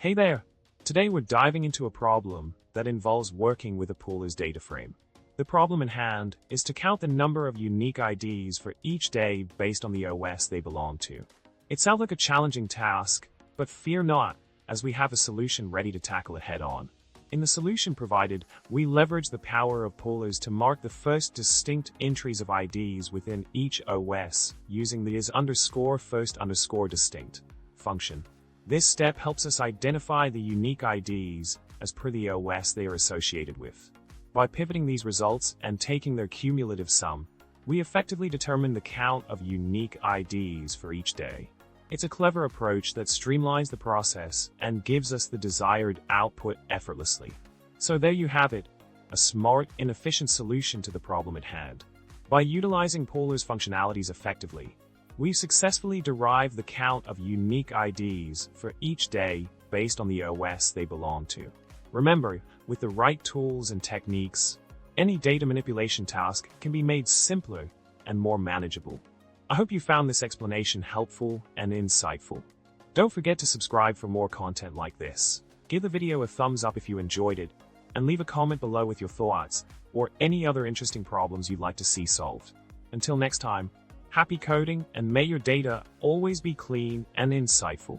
Hey there! Today we're diving into a problem that involves working with a Polars Dataframe. The problem in hand is to count the number of unique IDs for each day based on the OS they belong to. It sounds like a challenging task, but fear not, as we have a solution ready to tackle it head-on. In the solution provided, we leverage the power of Polars to mark the first distinct entries of IDs within each OS using the is_first_distinct function. This step helps us identify the unique IDs as per the OS they are associated with. By pivoting these results and taking their cumulative sum, we effectively determine the count of unique IDs for each day. It's a clever approach that streamlines the process and gives us the desired output effortlessly. So there you have it, a smart and efficient solution to the problem at hand. By utilizing Polars functionalities effectively, we've successfully derived the count of unique IDs for each day based on the OS they belong to. Remember, with the right tools and techniques, any data manipulation task can be made simpler and more manageable. I hope you found this explanation helpful and insightful. Don't forget to subscribe for more content like this. Give the video a thumbs up if you enjoyed it, and leave a comment below with your thoughts or any other interesting problems you'd like to see solved. Until next time, happy coding, and may your data always be clean and insightful.